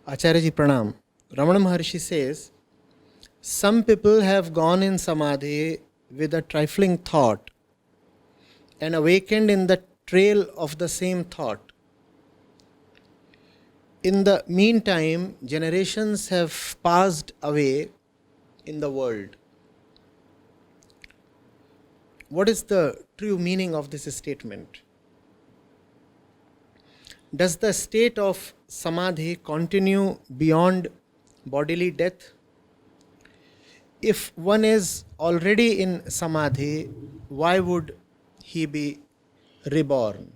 Acharya ji Pranam. Raman Maharishi says, some people have gone in Samadhi with a trifling thought and awakened in the trail of the same thought. In the meantime, generations have passed away in the world. What is the true meaning of this statement? Does the state of Samadhi continue beyond bodily death? If one is already in Samadhi, why would he be reborn?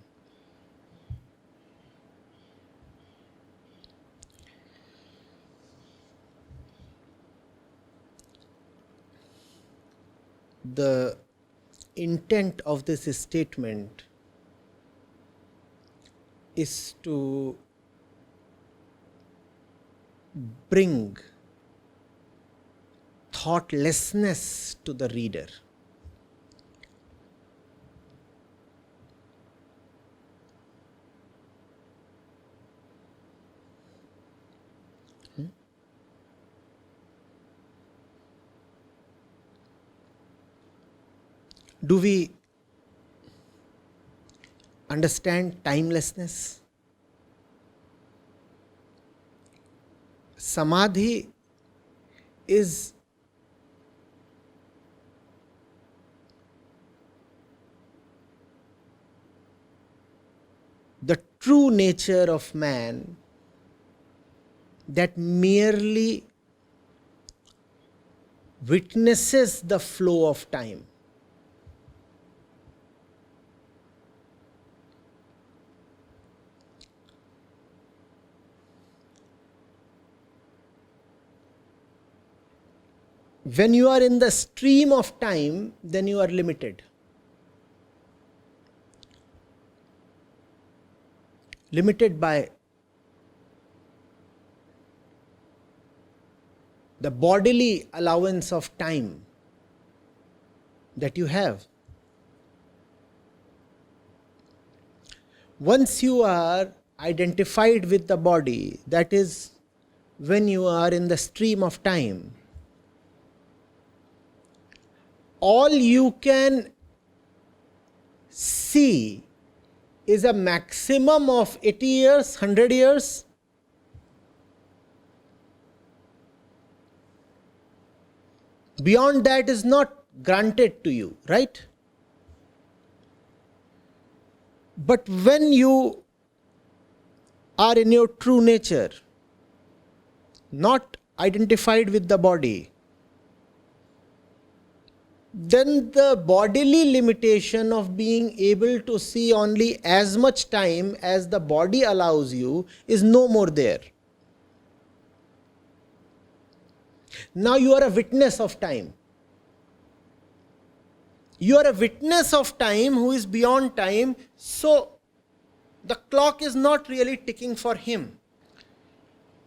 The intent of this statement is to bring thoughtlessness to the reader. Do we understand timelessness? Samadhi is the true nature of man that merely witnesses the flow of time. When you are in the stream of time, then you are limited. Limited by the bodily allowance of time that you have. Once you are identified with the body, that is when you are in the stream of time, all you can see is a maximum of 80 years, 100 years. Beyond that is not granted to you, right? But when you are in your true nature, not identified with the body, then the bodily limitation of being able to see only as much time as the body allows you is no more there. Now you are a witness of time. You are a witness of time who is beyond time, so the clock is not really ticking for him.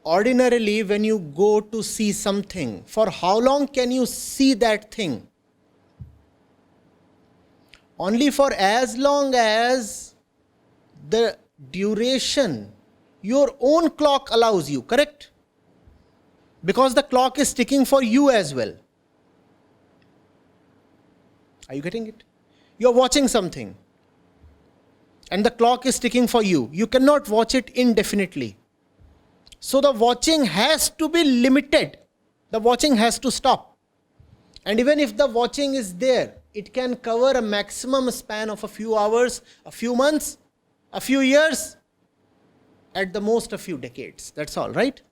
Ordinarily, when you go to see something, for how long can you see that thing? Only for as long as the duration your own clock allows you, correct? Because the clock is ticking for you as well. Are you getting it? You are watching something and the clock is ticking for you. You cannot watch it indefinitely. So the watching has to be limited. The watching has to stop. And even if the watching is there, it can cover a maximum span of a few hours, a few months, a few years, at the most a few decades. That's all, right?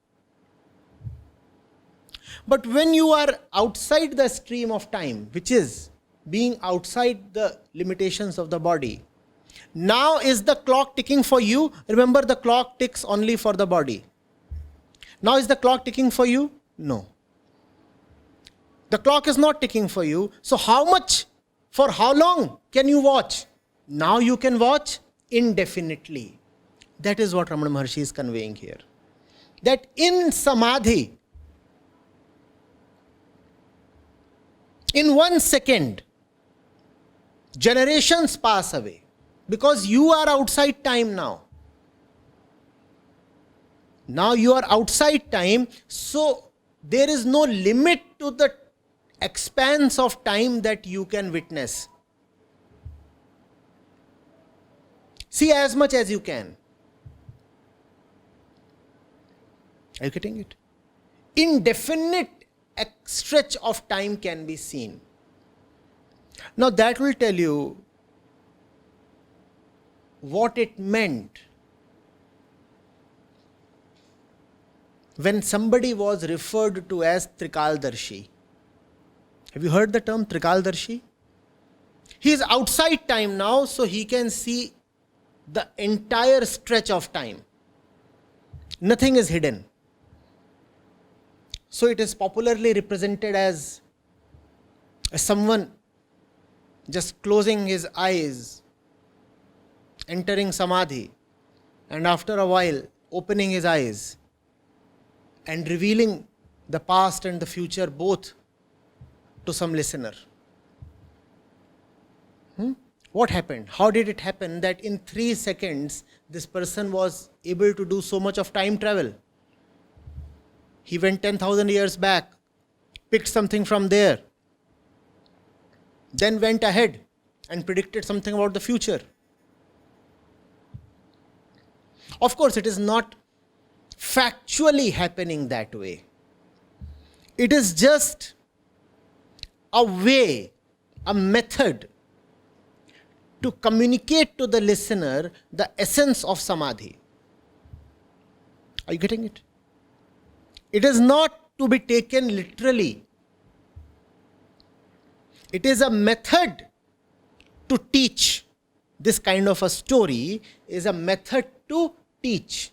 But when you are outside the stream of time, which is being outside the limitations of the body, now is the clock ticking for you? Remember, the clock ticks only for the body. Now is the clock ticking for you? No. The clock is not ticking for you. So how much, for how long can you watch? Now you can watch indefinitely. That is what Raman Maharishi is conveying here. That in Samadhi, in 1 second, generations pass away because you are outside time now. Now you are outside time, so there is no limit to the expanse of time that you can witness. See as much as you can. Are you getting it? Indefinite stretch of time can be seen. Now that will tell you what it meant when somebody was referred to as Trikaldarshi. Have you heard the term Trikaldarshi? He is outside time now, so he can see the entire stretch of time. Nothing is hidden. So it is popularly represented as someone just closing his eyes, entering Samadhi, and after a while opening his eyes and revealing the past and the future both to some listener. What happened? How did it happen that in 3 seconds this person was able to do so much of time travel? He went 10,000 years back, picked something from there, then went ahead and predicted something about the future. Of course, it is not factually happening that way. It is just a way, a method to communicate to the listener the essence of Samadhi. Are you getting it? It is not to be taken literally. It is a method to teach. This kind of a story is a method to teach.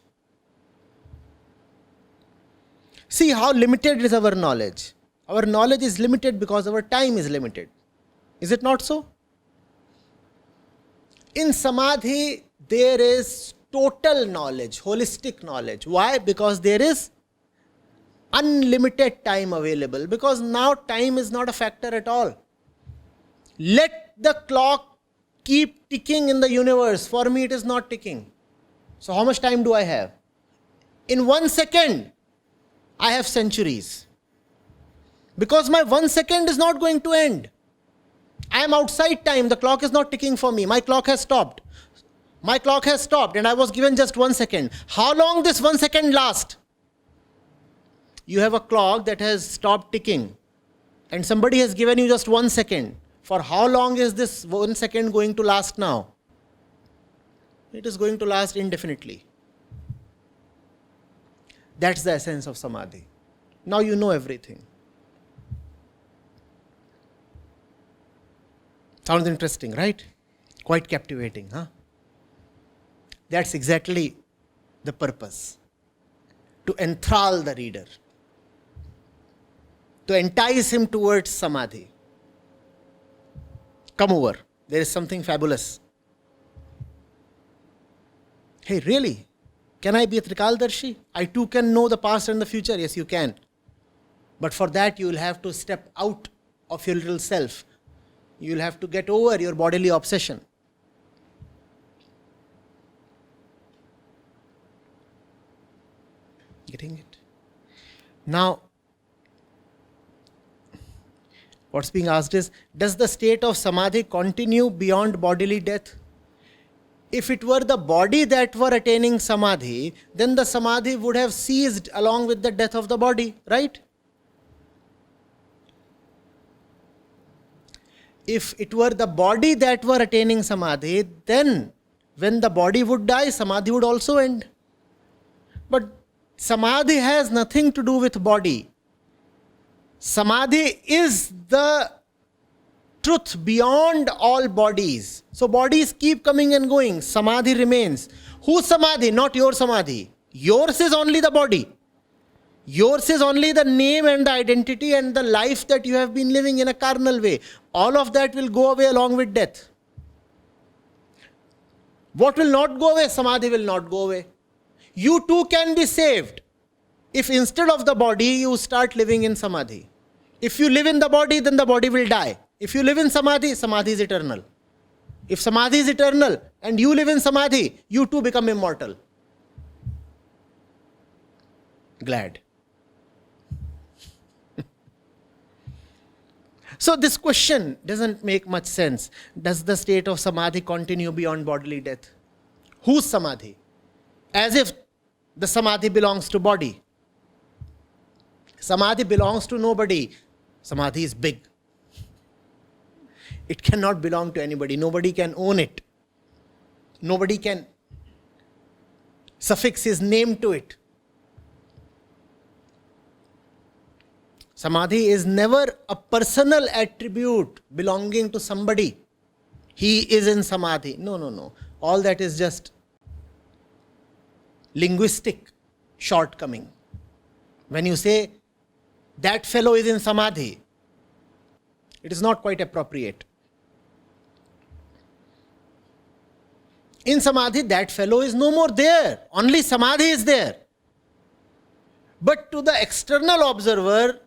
See how limited is our knowledge. Our knowledge is limited because our time is limited. Is it not so? In Samadhi, there is total knowledge, holistic knowledge. Why? Because there is unlimited time available. Because now time is not a factor at all. Let the clock keep ticking in the universe. For me, it is not ticking. So how much time do I have? In 1 second, I have centuries. Because my 1 second is not going to end. I am outside time. The clock is not ticking for me. My clock has stopped. My clock has stopped and I was given just 1 second. How long this 1 second last? You have a clock that has stopped ticking and somebody has given you just 1 second. For how long is this 1 second going to last now? It is going to last indefinitely. That's the essence of Samadhi. Now you know everything. Sounds interesting, right? Quite captivating, huh? That's exactly the purpose. To enthrall the reader. To entice him towards Samadhi. Come over. There is something fabulous. Hey, really? Can I be a Trikaldarshi? I too can know the past and the future. Yes, you can. But for that, you will have to step out of your little self. You will have to get over your bodily obsession. Getting it? Now, what's being asked is, does the state of Samadhi continue beyond bodily death? If it were the body that were attaining Samadhi, then the Samadhi would have ceased along with the death of the body, right? If it were the body that were attaining Samadhi, then when the body would die, Samadhi would also end. But Samadhi has nothing to do with body. Samadhi is the truth beyond all bodies. So bodies keep coming and going. Samadhi remains. Whose Samadhi? Not your Samadhi. Yours is only the body. Yours is only the name and the identity and the life that you have been living in a carnal way. All of that will go away along with death. What will not go away? Samadhi will not go away. You too can be saved if instead of the body you start living in Samadhi. If you live in the body, then the body will die. If you live in Samadhi, Samadhi is eternal. If Samadhi is eternal and you live in Samadhi, you too become immortal. glad. So this question doesn't make much sense. Does the state of Samadhi continue beyond bodily death? Whose Samadhi? As if the Samadhi belongs to body. Samadhi belongs to nobody. Samadhi is big. It cannot belong to anybody. Nobody can own it. Nobody can suffix his name to it. Samadhi is never a personal attribute belonging to somebody. He is in Samadhi. No. All that is just linguistic shortcoming. When you say, that fellow is in Samadhi, it is not quite appropriate. In Samadhi, that fellow is no more there. Only Samadhi is there. But to the external observer,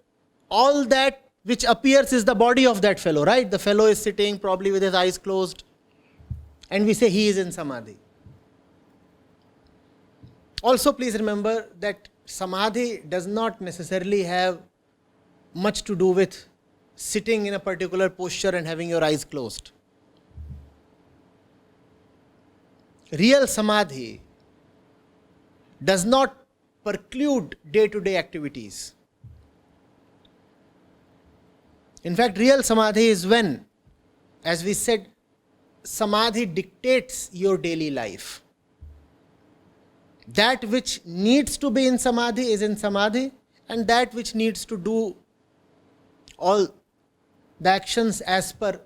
all that which appears is the body of that fellow, right? The fellow is sitting probably with his eyes closed, and we say he is in Samadhi. Also, please remember that Samadhi does not necessarily have much to do with sitting in a particular posture and having your eyes closed. Real Samadhi does not preclude day-to-day activities. In fact, real Samadhi is when, as we said, Samadhi dictates your daily life. That which needs to be in Samadhi is in Samadhi, and that which needs to do all the actions as per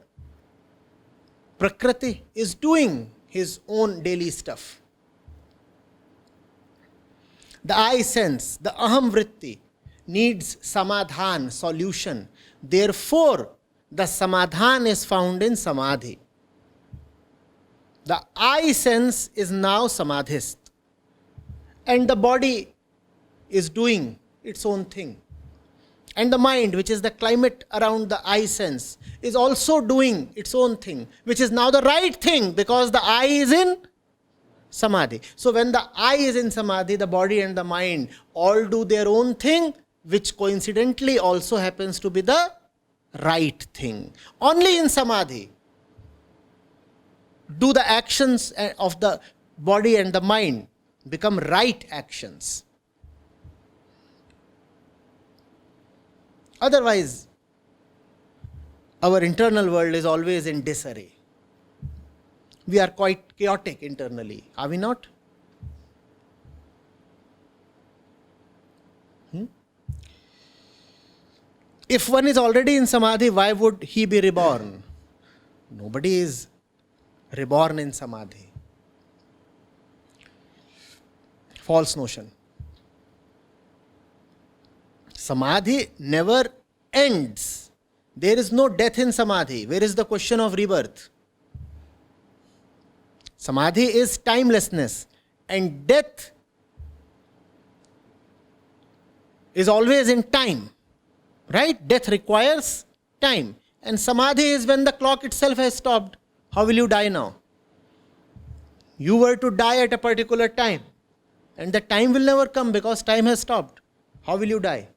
Prakriti is doing his own daily stuff. The I sense, the Aham Vritti, needs Samadhan, solution. Therefore, the Samadhan is found in Samadhi. The I sense is now Samadhist. And the body is doing its own thing. And the mind, which is the climate around the I sense, is also doing its own thing, which is now the right thing because the I is in Samadhi. So when the I is in Samadhi, the body and the mind all do their own thing, which coincidentally also happens to be the right thing. Only in Samadhi do the actions of the body and the mind become right actions. Otherwise, our internal world is always in disarray. We are quite chaotic internally, are we not? If one is already in Samadhi, why would he be reborn? Nobody is reborn in Samadhi. False notion. Samadhi never ends. There is no death in Samadhi. Where is the question of rebirth? Samadhi is timelessness, and death is always in time. Right? Death requires time. And Samadhi is when the clock itself has stopped. How will you die now? You were to die at a particular time. And the time will never come because time has stopped. How will you die?